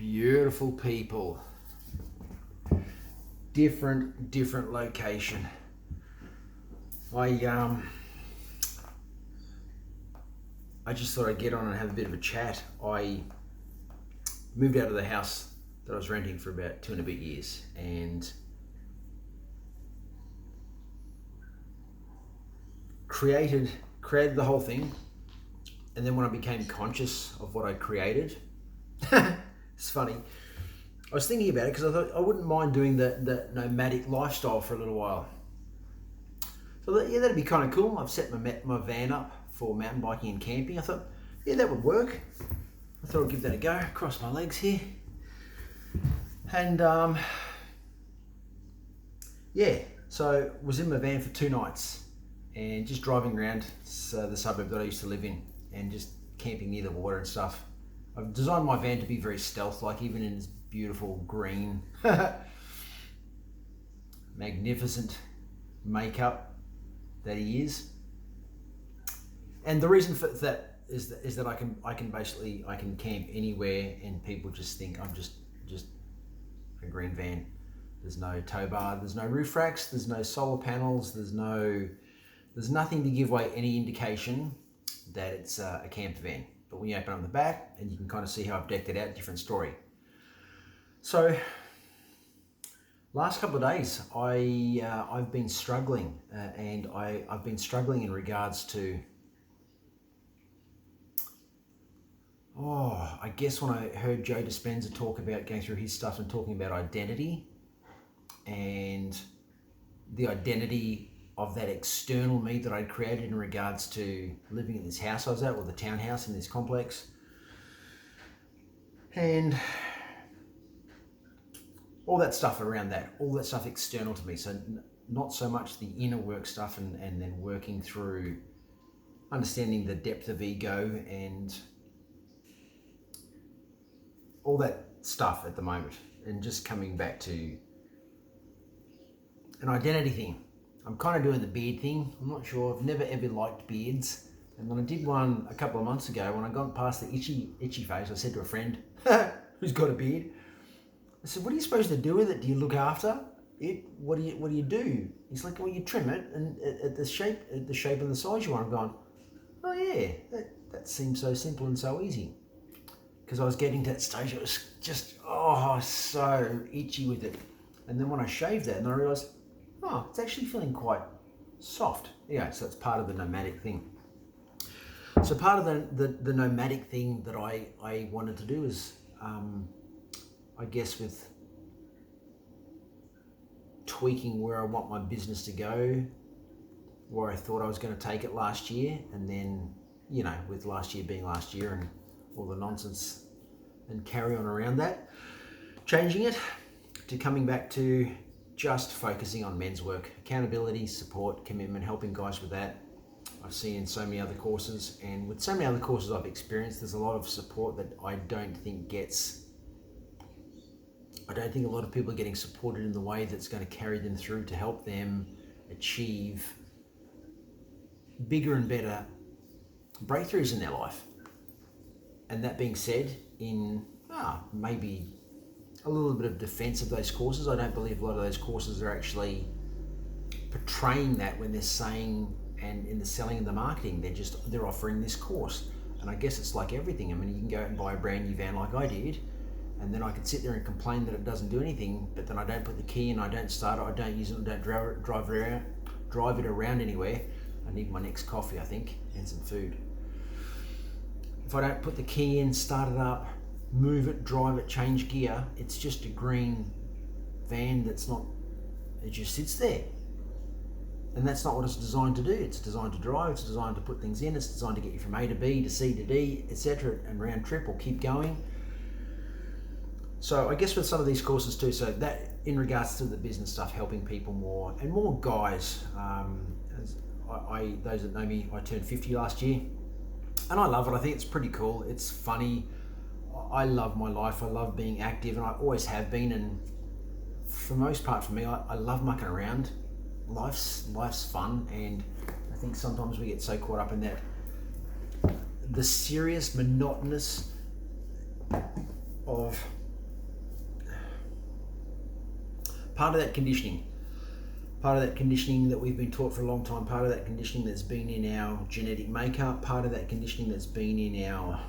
Beautiful people. Different location. I just thought I'd get on and have a bit of a chat. I moved out of the house that I was renting for about 2 and a bit years, and created the whole thing. And then when I became conscious of what I created, it's funny, I was thinking about it because I thought I wouldn't mind doing the nomadic lifestyle for a little while. So that'd be kind of cool. I've set my van up for mountain biking and camping. I thought, yeah, that would work. I thought I'd give that a go. Cross my legs here. And so was in my van for 2 nights and just driving around the suburb that I used to live in and just camping near the water and stuff. I've designed my van to be very stealth-like, even in its beautiful green, magnificent makeup that he is. And the reason for that is that I can camp anywhere, and people just think I'm just a green van. There's no tow bar, there's no roof racks, there's no solar panels, there's nothing to give away any indication that it's a camper van. But when you open up the back, and you can kind of see how I've decked it out, different story. So last couple of days, I've been struggling, and I've been struggling in regards to, I guess when I heard Joe Dispenza talk about going through his stuff and talking about identity, and the identity of that external me that I'd created in regards to living in this house I was at, or the townhouse in this complex, and all that stuff around that, all that stuff external to me. So not so much the inner work stuff, and then working through understanding the depth of ego and all that stuff at the moment, and just coming back to an identity thing. I'm kind of doing the beard thing. I'm not sure. I've never ever liked beards. And when I did one a couple of months ago, when I got past the itchy phase, I said to a friend who's got a beard, I said, "What are you supposed to do with it? Do you look after it? What do you do?" He's like, "Well, you trim it and at the shape and the size you want." I'm going, "Oh yeah, that seems so simple and so easy." Because I was getting to that stage, it was just so itchy with it. And then when I shaved that, and I realised, it's actually feeling quite soft. Yeah, so it's part of the nomadic thing. So part of the nomadic thing that I wanted to do is, I guess, with tweaking where I want my business to go, where I thought I was going to take it last year, and then, with last year being last year and all the nonsense and carry on around that, changing it to coming back to just focusing on men's work, accountability, support, commitment, helping guys with that. I've seen in so many other courses, and with so many other courses I've experienced, there's a lot of support that I don't think a lot of people are getting supported in the way that's going to carry them through to help them achieve bigger and better breakthroughs in their life. And that being said, in maybe a little bit of defense of those courses, I don't believe a lot of those courses are actually portraying that when they're saying, and in the selling and the marketing, they're offering this course. And I guess it's like everything. I mean, you can go out and buy a brand new van like I did, and then I could sit there and complain that it doesn't do anything, but then I don't put the key in, I don't start it, I don't use it, I don't drive it around anywhere. I need my next coffee, I think, and some food. If I don't put the key in, start it up, move it, drive it, change gear, it's just a green van it just sits there. And that's not what it's designed to do. It's designed to drive, it's designed to put things in, it's designed to get you from A to B to C to D, etc., and round trip or keep going. So I guess with some of these courses too, so that in regards to the business stuff, helping people more, and more guys. Those that know me, I turned 50 last year, and I love it. I think it's pretty cool. It's funny. I love my life. I love being active, and I always have been. And for the most part, for me, I love mucking around. Life's fun, and I think sometimes we get so caught up in that, the serious monotonous of Part of that conditioning that we've been taught for a long time, part of that conditioning that's been in our genetic makeup, part of that conditioning that's been in our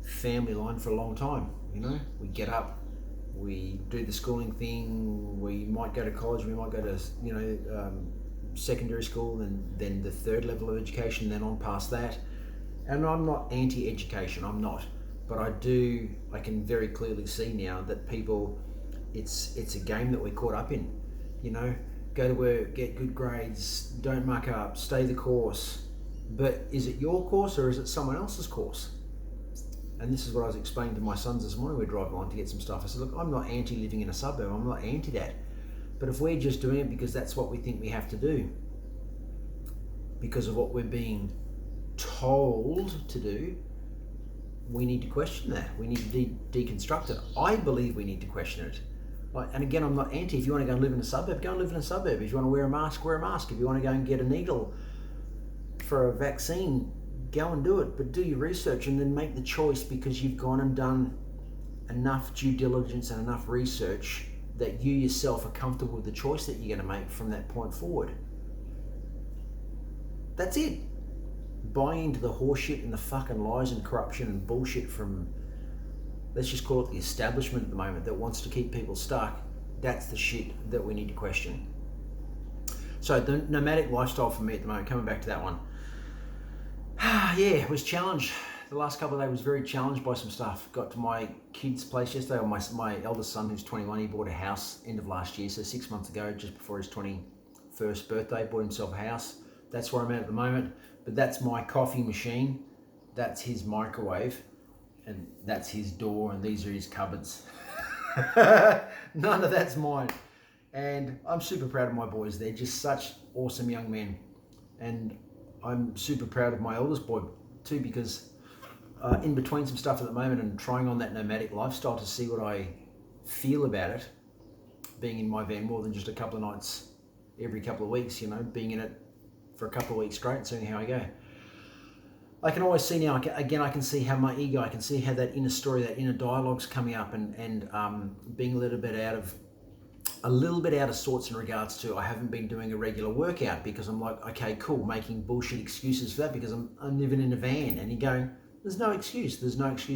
family line for a long time. You know, we get up, we do the schooling thing, we might go to college, we might go to, you know, secondary school, and then the third level of education, then on past that. And I'm not anti-education, I'm not, but I can very clearly see now that people, it's a game that we're caught up in. You know, go to work, get good grades, don't muck up, stay the course. But is it your course or is it someone else's course? And this is what I was explaining to my sons this morning. We were driving on to get some stuff. I said, look, I'm not anti living in a suburb. I'm not anti that. But if we're just doing it because that's what we think we have to do, because of what we're being told to do, we need to question that. We need to deconstruct it. I believe we need to question it. And again, I'm not anti. If you want to go and live in a suburb, go and live in a suburb. If you want to wear a mask, wear a mask. If you want to go and get a needle for a vaccine, go and do it. But do your research and then make the choice, because you've gone and done enough due diligence and enough research that you yourself are comfortable with the choice that you're going to make from that point forward. That's it. Buying into the horseshit and the fucking lies and corruption and bullshit from, let's just call it the establishment at the moment, that wants to keep people stuck, that's the shit that we need to question. So the nomadic lifestyle for me at the moment, coming back to that one, yeah, was challenged. The last couple of days was very challenged by some stuff. Got to my kid's place yesterday, or my eldest son, who's 21, he bought a house end of last year, so 6 months ago, just before his 21st birthday, bought himself a house. That's where I'm at the moment. But that's my coffee machine, that's his microwave, and that's his door, and these are his cupboards. None of that's mine. And I'm super proud of my boys. They're just such awesome young men. And I'm super proud of my eldest boy too, because in between some stuff at the moment and trying on that nomadic lifestyle to see what I feel about it, being in my van more than just a couple of nights every couple of weeks, you know, being in it for a couple of weeks straight and seeing how I go. I can always see now, again, I can see how my ego, I can see how that inner story, that inner dialogue's coming up, and being a little bit out of sorts in regards to, I haven't been doing a regular workout because I'm like, okay, cool, making bullshit excuses for that because I'm living in a van. And you're going, there's no excuse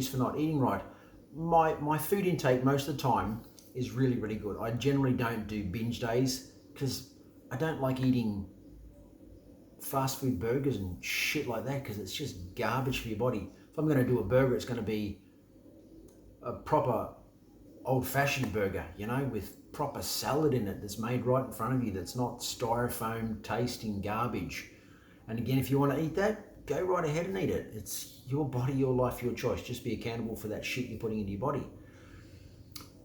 for not eating right. My food intake most of the time is really, really good. I generally don't do binge days because I don't like eating fast food burgers and shit like that, because it's just garbage for your body. If I'm going to do a burger, it's going to be a proper old-fashioned burger, you know, with proper salad in it that's made right in front of you, that's not styrofoam tasting garbage. And again, if you want to eat that, go right ahead and eat it. It's your body, your life, your choice. Just be accountable for that shit you're putting into your body.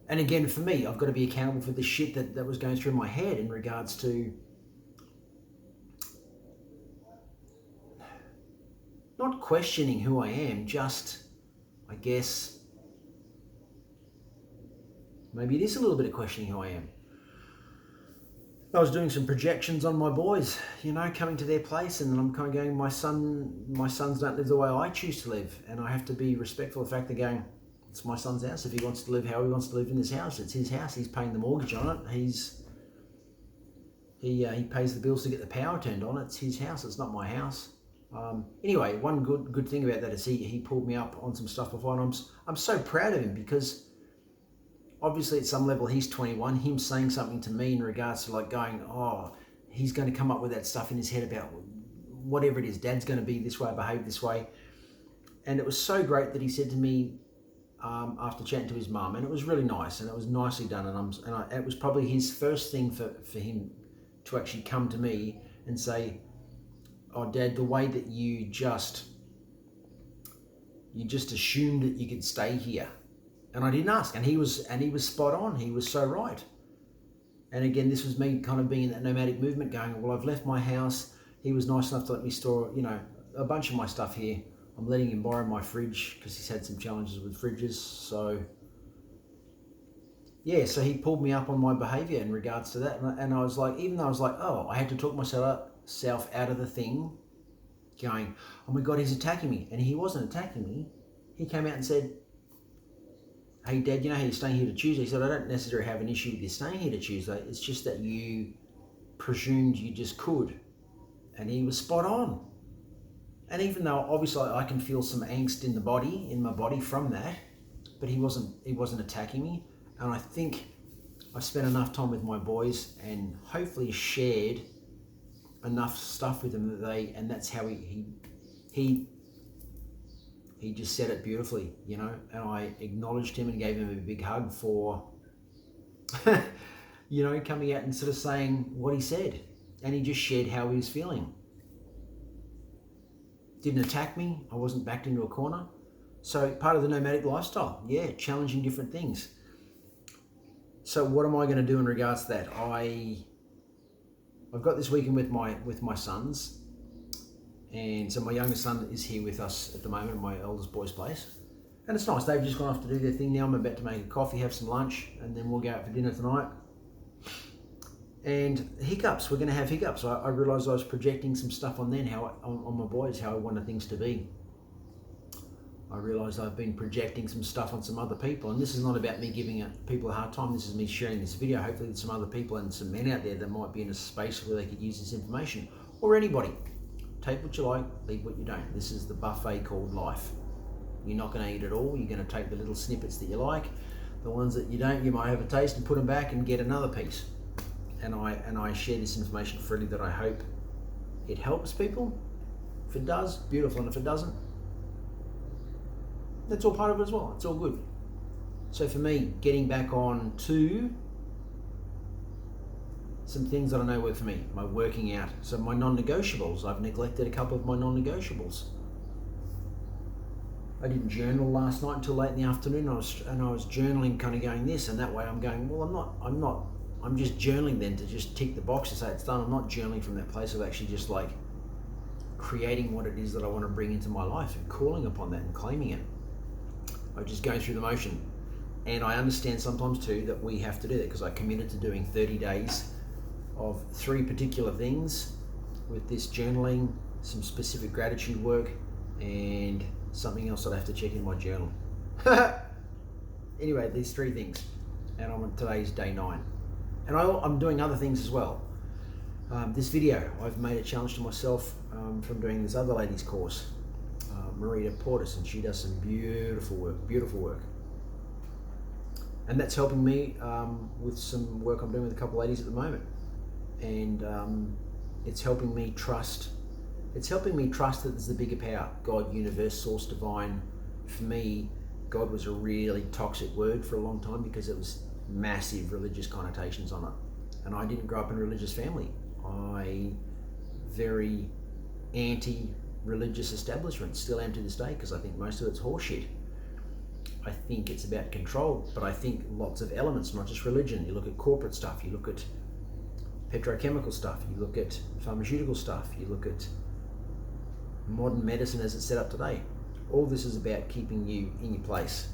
And again, for me, I've got to be accountable for the shit that was going through my head in regards to not questioning who I am, just, I guess, maybe it is a little bit of questioning who I am. I was doing some projections on my boys, you know, coming to their place, and then I'm kind of going, my sons don't live the way I choose to live, and I have to be respectful of the fact they're going, it's my son's house. If he wants to live how he wants to live in this house, it's his house. He's paying the mortgage on it. He pays the bills to get the power turned on. It's his house. It's not my house. Anyway, one good thing about that is he pulled me up on some stuff before, and I'm so proud of him, because obviously at some level he's 21, him saying something to me in regards to like going, oh, he's going to come up with that stuff in his head about whatever it is, dad's going to be this way, behave this way. And it was so great that he said to me after chatting to his mum, and it was really nice, and it was nicely done, and it was probably his first thing for him to actually come to me and say, oh, Dad, the way that you just assumed that you could stay here. And I didn't ask. And he was spot on. He was so right. And again, this was me kind of being in that nomadic movement going, well, I've left my house. He was nice enough to let me store, you know, a bunch of my stuff here. I'm letting him borrow my fridge because he's had some challenges with fridges. So, yeah, so he pulled me up on my behavior in regards to that. And I was like, even though I was like, oh, I had to talk myself out of the thing, going, oh my God, he's attacking me. And he wasn't attacking me. He came out and said, hey Dad, you know how you're staying here to Tuesday? He said, I don't necessarily have an issue with you staying here to Tuesday. It's just that you presumed you just could. And he was spot on. And even though obviously I can feel some angst in my body from that, but he wasn't attacking me. And I think I spent enough time with my boys and hopefully shared enough stuff with them and that's how he just said it beautifully, you know, and I acknowledged him and gave him a big hug for, you know, coming out and sort of saying what he said. And he just shared how he was feeling. Didn't attack me. I wasn't backed into a corner. So part of the nomadic lifestyle, yeah, challenging different things. So what am I going to do in regards to that? I've got this weekend with my sons, and so my youngest son is here with us at the moment at my eldest boy's place, and it's nice. They've just gone off to do their thing now. I'm about to make a coffee, have some lunch, and then we'll go out for dinner tonight. And hiccups, we're going to have hiccups. I realised I was projecting some stuff on them, on my boys, how I wanted things to be. I realised I've been projecting some stuff on some other people, and this is not about me giving people a hard time. This is me sharing this video, hopefully with some other people and some men out there that might be in a space where they could use this information, or anybody. Take what you like, leave what you don't. This is the buffet called life. You're not going to eat it all. You're going to take the little snippets that you like. The ones that you don't, you might have a taste and put them back and get another piece. And I share this information freely that I hope it helps people. If it does, beautiful, and if it doesn't, that's all part of it as well. It's all good. So for me, getting back on to some things that I know work for me, my working out. So my non-negotiables, I've neglected a couple of my non-negotiables. I didn't journal last night until late in the afternoon. I was journaling, kind of going this and that way. I'm going, well, I'm just journaling then to just tick the box and say it's done. I'm not journaling from that place of actually just like creating what it is that I want to bring into my life and calling upon that and claiming it. I just go through the motion. And I understand sometimes too that we have to do that, because I committed to doing 30 days of 3 particular things with this journaling, some specific gratitude work, and something else that I have to check in my journal. Anyway, these 3 things. And today's day 9. And I'm doing other things as well. This video, I've made a challenge to myself from doing this other lady's course, Marita Portis, and she does some beautiful work. And that's helping me with some work I'm doing with a couple of ladies at the moment. And it's helping me trust. It's helping me trust that there's a bigger power, God, universe, source, divine. For me, God was a really toxic word for a long time because it was massive religious connotations on it. And I didn't grow up in a religious family. I very anti-religious establishment, still am to this day, because I think most of it's horseshit. I think it's about control, but I think lots of elements, not just religion. You look at corporate stuff, you look at petrochemical stuff, you look at pharmaceutical stuff, you look at modern medicine as it's set up today. All this is about keeping you in your place.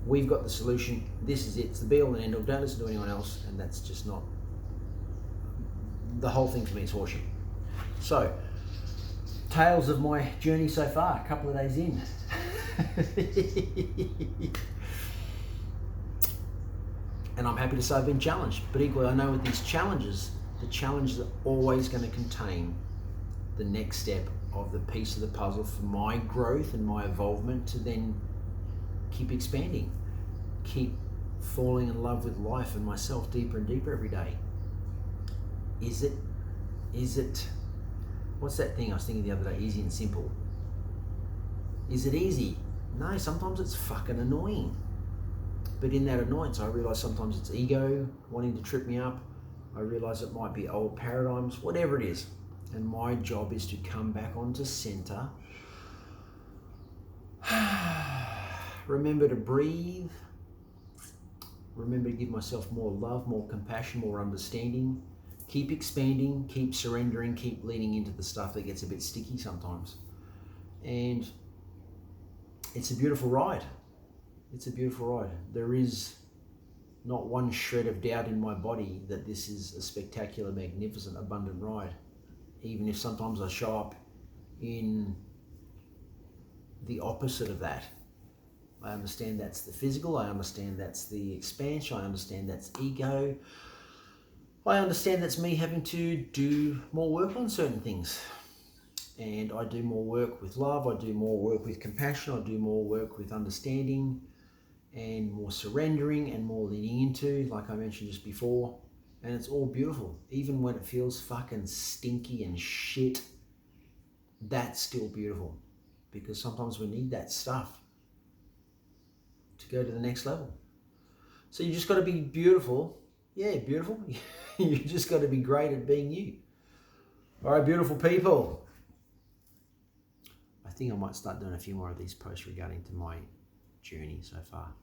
We've got the solution. This is it. It's the be all and end all. Don't listen to anyone else, and that's just not. The whole thing for me is horseshit. So, tales of my journey so far, a couple of days in. And I'm happy to say I've been challenged, but equally I know with these challenges, the challenges are always going to contain the next step of the piece of the puzzle for my growth and my evolvement to then keep expanding, keep falling in love with life and myself deeper and deeper every day. Is it, what's that thing I was thinking the other day, easy and simple? Is it easy? No, sometimes it's fucking annoying. But in that annoyance, I realise sometimes it's ego wanting to trip me up. I realise it might be old paradigms, whatever it is. And my job is to come back onto centre. Remember to breathe. Remember to give myself more love, more compassion, more understanding. Keep expanding, keep surrendering, keep leaning into the stuff that gets a bit sticky sometimes. And it's a beautiful ride. It's a beautiful ride. There is not one shred of doubt in my body that this is a spectacular, magnificent, abundant ride. Even if sometimes I show up in the opposite of that. I understand that's the physical. I understand that's the expansion. I understand that's ego. I understand that's me having to do more work on certain things. And I do more work with love. I do more work with compassion. I do more work with understanding and more surrendering and more leaning into, like I mentioned just before. And it's all beautiful. Even when it feels fucking stinky and shit, that's still beautiful. Because sometimes we need that stuff to go to the next level. So you just got to be beautiful. Yeah, beautiful. You just got to be great at being you. All right, beautiful people. I think I might start doing a few more of these posts regarding to my journey so far.